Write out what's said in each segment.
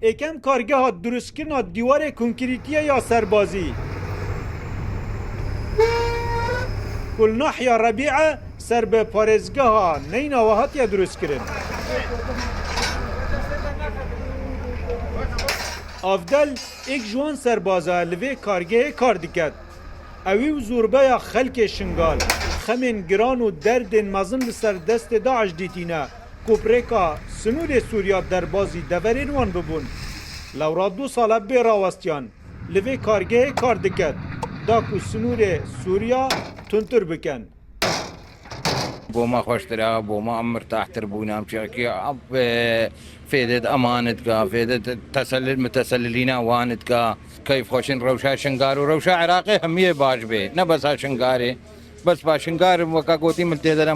اکم کارگه ها درست کرنا دیوار کنکریتیه یا سربازی کل ناحیه ربیعه سر به پارزگاه ها نینا و هاتیه درست کرن افدل ایک جوان سربازه لوی کارگه کار دکد اوی و زوربه یا خلق شنگال خمین گران و درد مزن لسر دست داعش دیتینه کوپریکا سنور سوریا در بازی دورین وان ببون لورا 2 ساله بی راوستیان لوی کارگه کار دکد داکو سنور سوریا تنتر بکن بۆ ما خۆشترا بۆ ما ئەم مرتاحتر بوونام چاکی فێدت ئەمانتگا فێدت تەسەلل متەسەللینە وانتگا کەیف خۆشن ڕەوشا شنگار و ڕەوشا عێراقی هەمیە باش بێ نە بەسا شنگارێ بەس با شنگارم وەکا گوتی من تێدەرە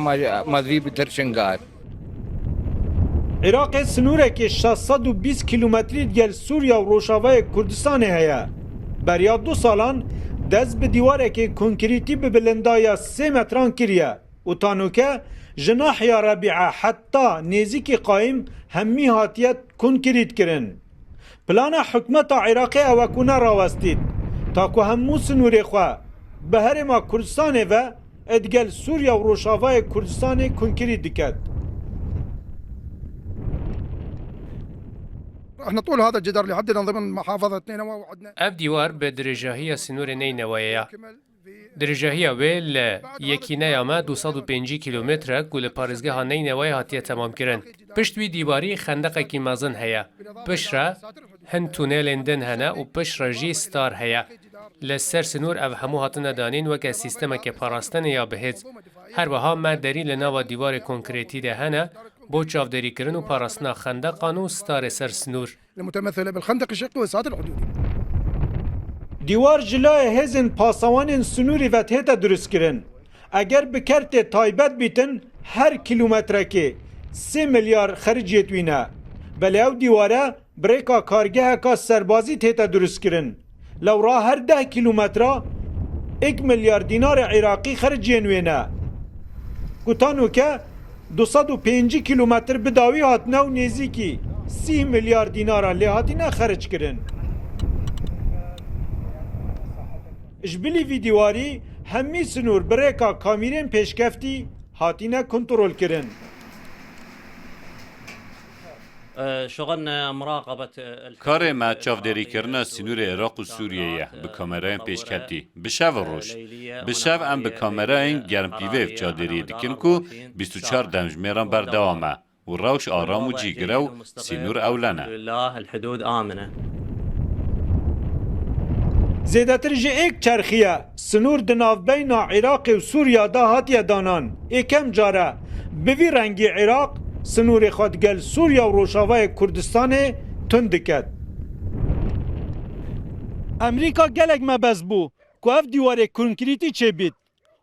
مەدوی بتر شنگار عراق سنورێکی 620 کیلومتری گەل سووریا و ڕۆژاوای کوردستانی هەیە بەریا 2 ساڵان دەست bi دیوارێکی کنکریتی bi bilindaya 3 metran kiriye û tanûke ji nahiya Rebî'a heta nêzîkî qayîm hemî hatiye kunkrît kirin. Plana hikûmeta Iraqê ew ku nerawestît ta ku hemû sinûrê xwe bi herêma Kurdistanê ve edgel Sûriya û Rojavayê Kurdistanê kunkrît diket. احنا طول هذا الجدار اللي حدنا ضمن محافظة نينوى وعدنا اف دیوار به درجاهی سنور نینوایه درجاهی ویل یکی نیامه 205 کیلومتر گل پارزگاه نینوای هاتیه تمام کرن پشت وی دیواری خندقه کی مازن هیا پشرا هن تونلندن هنه و پشرا جی ستار هیا لسر سنور او همو هاتنه دانین وکه سیستم که پاراستن یا بهت هر وها ما دری لناوا دیوار کنکریتی ده هنه بۆ چاودێریکردن و پاراستنا خەندەقان و ستارێ سەر سنوور المتمثلة بالخندق الشقي والساد الحدودي. دیوار جلای هزن پاسوانên سنوورî ve tête duristkirin. Eger bi kertê taybet bîtin her kilometrekê 3 milyar xerciyê wîne. Belê ew dîware birêka kargeheka serbazî tête duristkirin. Lewra her 10 kilometra 1 milyar dînarê Iraqî xerciyên wê ne. Kutanûke 205 kilometr bi dawî hatine û nêzîkî 30 milyar dînara lê hatîne xerc kirin. Ji bilî vî dîwarî hemî sinûr birêka kamîrên pêşkeftî hatîne kontrol kirin. کارê me çavderîkirina sînûrê Iraq û Sûriyeyê bi kamerayên pêşketî bi şev roj. Bi şev em bi kamerayên germpîvêv çavderiyê dikin ku 24 demjimêran berdewam e û rewş aram û cîgirew sînûr ewlene. Zêdetir ji êk çerxiye sinûr di navbeyna Iraqê û Sûriya da hatiye danan. Êkem care bi vî rengî Iraq sinûrê xwe digel Sûriya û Rojavayê Kurdistanê tund diket. Emerîka gelek mebez bû ku ev dîwarê kunkrîtî çêbît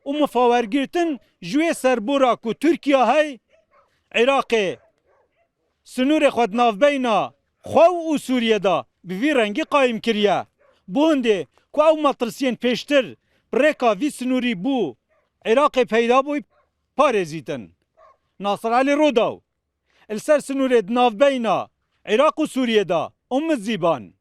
û mifawergirtin ji wê serbûra ku Tirkiya hey Iraqê sinûrê xwe di navbeyna xwe û Sûriyê da bi vî rengî qayîm kiriye. Bu hindê ku ew metirsiyên pêştir birêka vî sinûrî bû Iraqê peyda bû parêzîtin. Nasir Elî Rûdaw li ser sinûrê di navbeyna Iraq û Sûriyê da û min zîban.